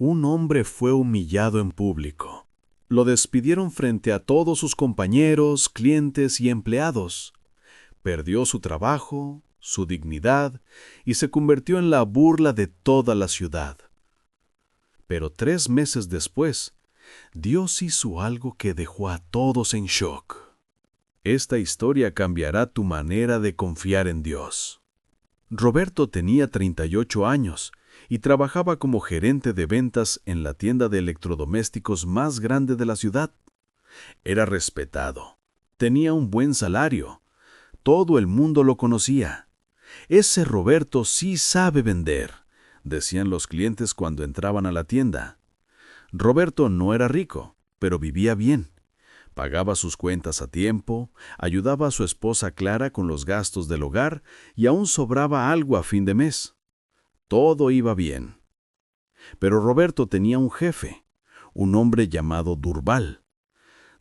Un hombre fue humillado en público. Lo despidieron frente a todos sus compañeros, clientes y empleados. Perdió su trabajo, su dignidad y se convirtió en la burla de toda la ciudad. Pero 3 meses después, Dios hizo algo que dejó a todos en shock. Esta historia cambiará tu manera de confiar en Dios. Roberto tenía 38 años y trabajaba como gerente de ventas en la tienda de electrodomésticos más grande de la ciudad. Era respetado, tenía un buen salario, todo el mundo lo conocía. Ese Roberto sí sabe vender, decían los clientes cuando entraban a la tienda. Roberto no era rico, pero vivía bien. Pagaba sus cuentas a tiempo, ayudaba a su esposa Clara con los gastos del hogar y aún sobraba algo a fin de mes. Todo iba bien. Pero Roberto tenía un jefe, un hombre llamado Durval.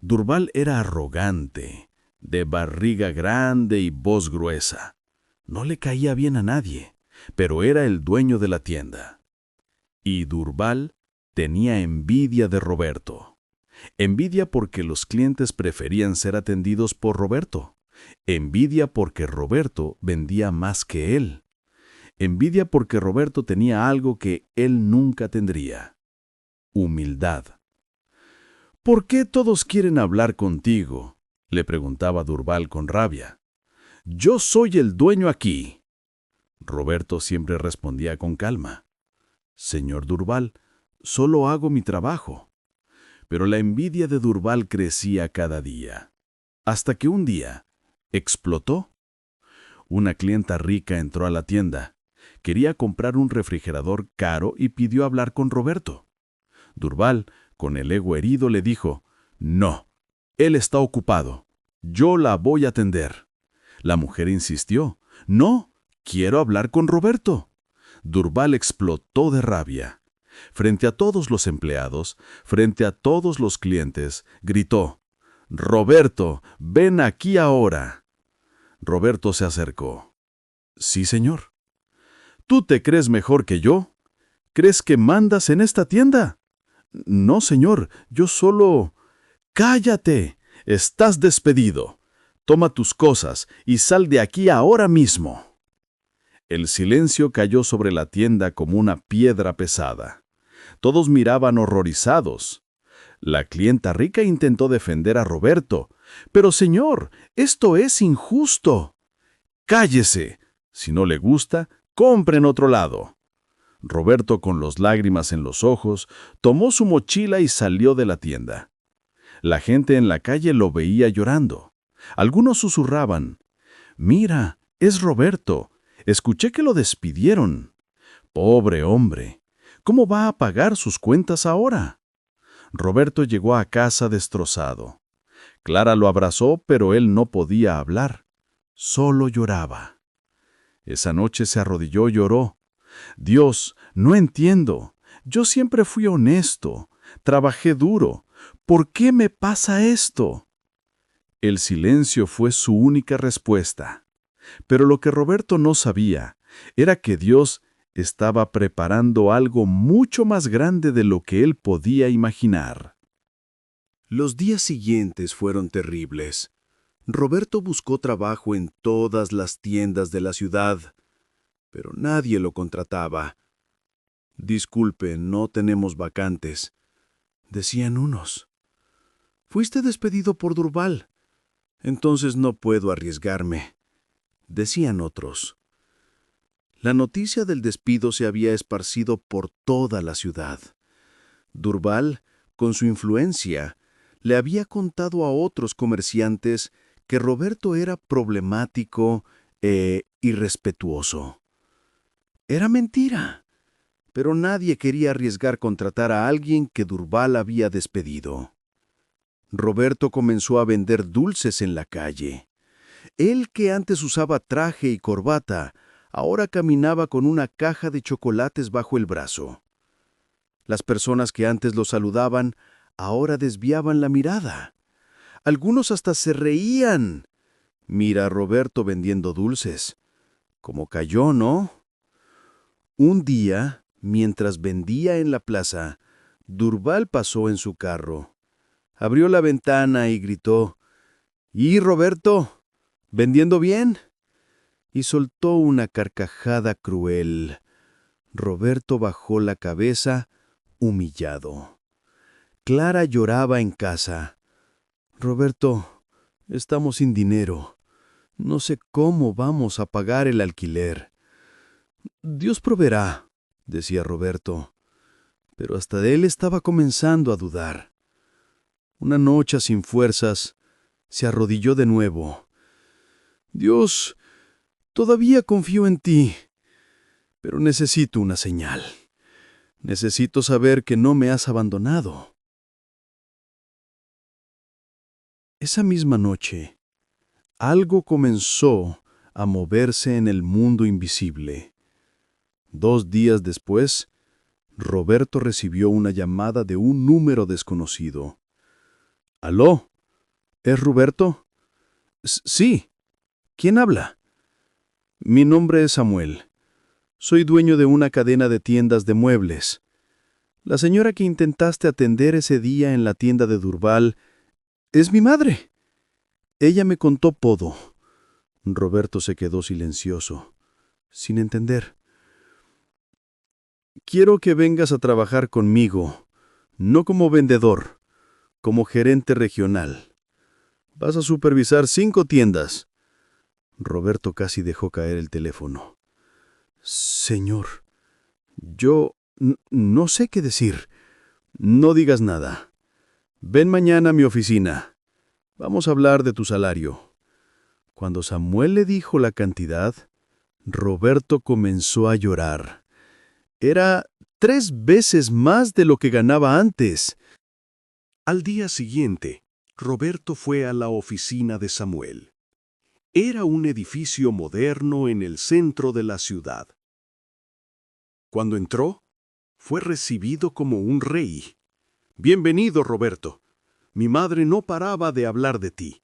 Durval era arrogante, de barriga grande y voz gruesa. No le caía bien a nadie, pero era el dueño de la tienda. Y Durval tenía envidia de Roberto. Envidia porque los clientes preferían ser atendidos por Roberto. Envidia porque Roberto vendía más que él. Envidia porque Roberto tenía algo que él nunca tendría: humildad. ¿Por qué todos quieren hablar contigo?, le preguntaba Durval con rabia. Yo soy el dueño aquí. Roberto siempre respondía con calma. Señor Durval, solo hago mi trabajo. Pero la envidia de Durval crecía cada día, hasta que un día explotó. Una clienta rica entró a la tienda. Quería comprar un refrigerador caro y pidió hablar con Roberto. Durval, con el ego herido, le dijo: «No, él está ocupado. Yo la voy a atender». La mujer insistió: «No, quiero hablar con Roberto». Durval explotó de rabia. Frente a todos los empleados, frente a todos los clientes, gritó: «Roberto, ven aquí ahora». Roberto se acercó. «Sí, señor». «¿Tú te crees mejor que yo? ¿Crees que mandas en esta tienda?» «No, señor, yo solo...» «Cállate, estás despedido. Toma tus cosas y sal de aquí ahora mismo». El silencio cayó sobre la tienda como una piedra pesada. Todos miraban horrorizados. La clienta rica intentó defender a Roberto. «Pero, señor, esto es injusto». «Cállese. Si no le gusta, compre en otro lado». Roberto, con las lágrimas en los ojos, tomó su mochila y salió de la tienda. La gente en la calle lo veía llorando. Algunos susurraban: «Mira, es Roberto. Escuché que lo despidieron. Pobre hombre. ¿Cómo va a pagar sus cuentas ahora?». Roberto llegó a casa destrozado. Clara lo abrazó, pero él no podía hablar. Solo lloraba. Esa noche se arrodilló y lloró. «Dios, no entiendo. Yo siempre fui honesto. Trabajé duro. ¿Por qué me pasa esto?». El silencio fue su única respuesta. Pero lo que Roberto no sabía era que Dios estaba preparando algo mucho más grande de lo que él podía imaginar. Los días siguientes fueron terribles. Roberto buscó trabajo en todas las tiendas de la ciudad, pero nadie lo contrataba. «Disculpe, no tenemos vacantes», decían unos. «Fuiste despedido por Durval. Entonces no puedo arriesgarme», decían otros. La noticia del despido se había esparcido por toda la ciudad. Durval, con su influencia, le había contado a otros comerciantes que Roberto era problemático e irrespetuoso. Era mentira, pero nadie quería arriesgar contratar a alguien que Durval había despedido. Roberto comenzó a vender dulces en la calle. Él, que antes usaba traje y corbata, ahora caminaba con una caja de chocolates bajo el brazo. Las personas que antes lo saludaban ahora desviaban la mirada. Algunos hasta se reían. «Mira a Roberto vendiendo dulces. ¿Cómo cayó, no?». Un día, Mientras vendía en la plaza, Durval pasó en su carro. Abrió la ventana y gritó: «¿Y Roberto? ¿Vendiendo bien?». Y soltó una carcajada cruel. Roberto bajó la cabeza, humillado. Clara lloraba en casa. «Roberto, estamos sin dinero. No sé cómo vamos a pagar el alquiler». «Dios proveerá», decía Roberto, pero hasta él estaba comenzando a dudar. Una noche sin fuerzas, se arrodilló de nuevo. «Dios, todavía confío en ti, pero necesito una señal. Necesito saber que no me has abandonado». Esa misma noche, algo comenzó a moverse en el mundo invisible. 2 días después, Roberto recibió una llamada de un número desconocido. «¿Aló? ¿Es Roberto?» «Sí. ¿Quién habla?» «Mi nombre es Samuel. Soy dueño de una cadena de tiendas de muebles. La señora que intentaste atender ese día en la tienda de Durval es mi madre. Ella me contó todo». Roberto se quedó silencioso, sin entender. «Quiero que vengas a trabajar conmigo, no como vendedor, como gerente regional. Vas a supervisar 5 tiendas». Roberto casi dejó caer el teléfono. «Señor, yo no sé qué decir». «No digas nada. Ven mañana a mi oficina. Vamos a hablar de tu salario». Cuando Samuel le dijo la cantidad, Roberto comenzó a llorar. Era 3 veces más de lo que ganaba antes. Al día siguiente, Roberto fue a la oficina de Samuel. Era un edificio moderno en el centro de la ciudad. Cuando entró, fue recibido como un rey. «Bienvenido, Roberto. Mi madre no paraba de hablar de ti.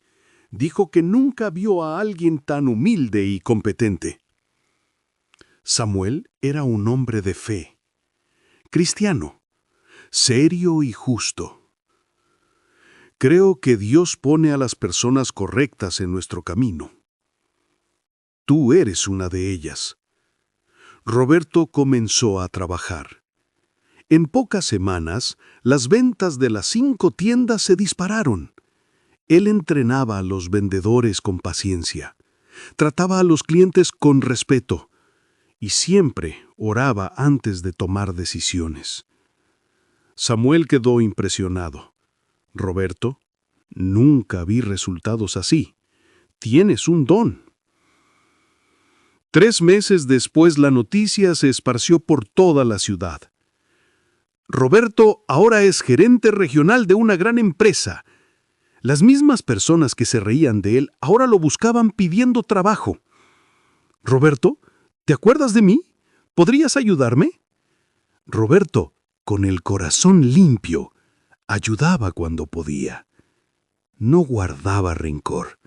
Dijo que nunca vio a alguien tan humilde y competente». Samuel era un hombre de fe, cristiano, serio y justo. «Creo que Dios pone a las personas correctas en nuestro camino. Tú eres una de ellas». Roberto comenzó a trabajar. En pocas semanas, las ventas de las 5 tiendas se dispararon. Él entrenaba a los vendedores con paciencia, trataba a los clientes con respeto y siempre oraba antes de tomar decisiones. Samuel quedó impresionado. «Roberto, nunca vi resultados así. Tienes un don». 3 meses después, la noticia se esparció por toda la ciudad. «Roberto ahora es gerente regional de una gran empresa». Las mismas personas que se reían de él ahora lo buscaban pidiendo trabajo. «Roberto, ¿te acuerdas de mí? ¿Podrías ayudarme?». Roberto, con el corazón limpio, ayudaba cuando podía. No guardaba rencor.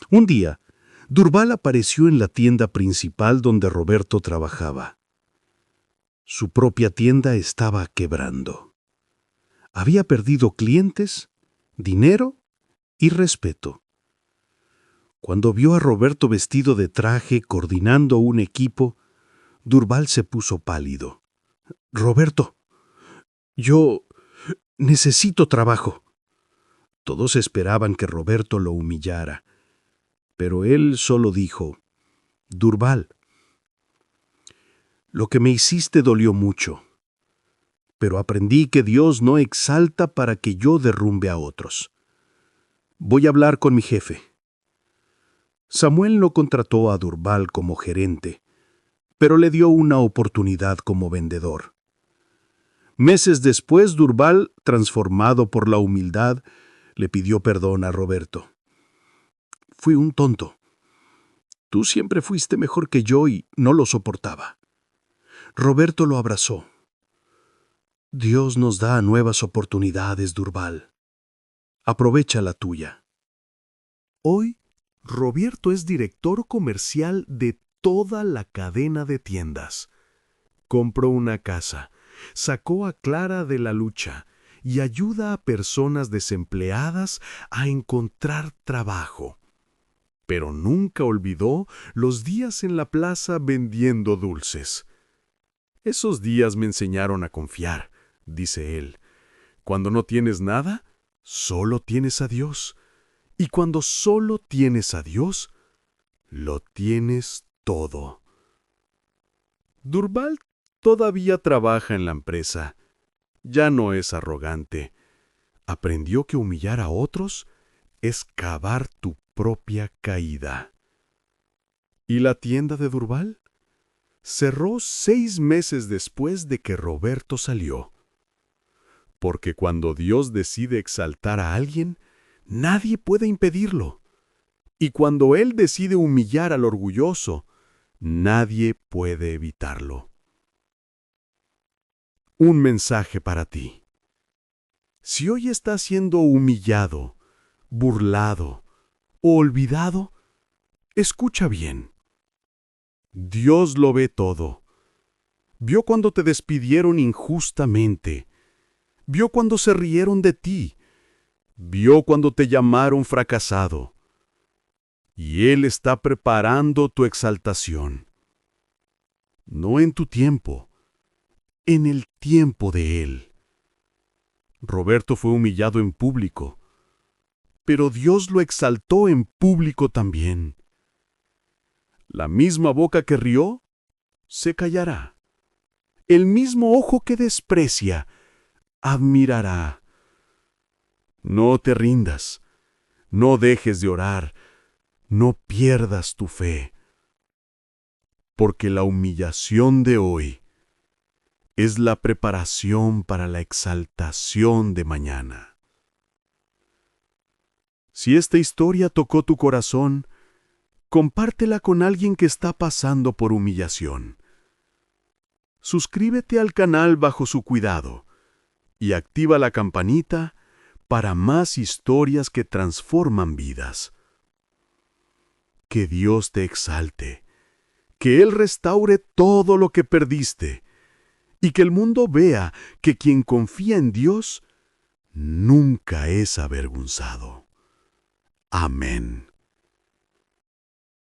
Un día, Durval apareció en la tienda principal donde Roberto trabajaba. Su propia tienda estaba quebrando. Había perdido clientes, dinero y respeto. Cuando vio a Roberto vestido de traje coordinando un equipo, Durval se puso pálido. «Roberto, yo necesito trabajo». Todos esperaban que Roberto lo humillara, pero él solo dijo: «Durval, lo que me hiciste dolió mucho, pero aprendí que Dios no exalta para que yo derrumbe a otros. Voy a hablar con mi jefe». Samuel no contrató a Durval como gerente, pero le dio una oportunidad como vendedor. Meses después, Durval, transformado por la humildad, le pidió perdón a Roberto. «Fui un tonto. Tú siempre fuiste mejor que yo y no lo soportaba». Roberto lo abrazó. «Dios nos da nuevas oportunidades, Durval. Aprovecha la tuya». Hoy, Roberto es director comercial de toda la cadena de tiendas. compró una casa, sacó a Clara de la lucha y ayuda a personas desempleadas a encontrar trabajo. Pero nunca olvidó los días en la plaza vendiendo dulces. Esos días me enseñaron a confiar, dice él. Cuando no tienes nada, solo tienes a Dios. Y cuando solo tienes a Dios, lo tienes todo. Durval todavía trabaja en la empresa. Ya no es arrogante. Aprendió que humillar a otros es cavar tu propia caída. ¿Y la tienda de Durval? Cerró 6 meses después de que Roberto salió. Porque cuando Dios decide exaltar a alguien, nadie puede impedirlo. Y cuando Él decide humillar al orgulloso, nadie puede evitarlo. Un mensaje para ti. Si hoy estás siendo humillado, burlado o olvidado, escucha bien. Dios lo ve todo. Vio cuando te despidieron injustamente. Vio cuando se rieron de ti. Vio cuando te llamaron fracasado. Y Él está preparando tu exaltación. No en tu tiempo, en el tiempo de Él. Roberto fue humillado en público, pero Dios lo exaltó en público también. La misma boca que rió, se callará. El mismo ojo que desprecia, admirará. No te rindas, no dejes de orar, no pierdas tu fe, porque la humillación de hoy es la preparación para la exaltación de mañana. Si esta historia tocó tu corazón, compártela con alguien que está pasando por humillación. Suscríbete al canal bajo su cuidado y activa la campanita para más historias que transforman vidas. Que Dios te exalte, que Él restaure todo lo que perdiste y que el mundo vea que quien confía en Dios nunca es avergonzado. Amén.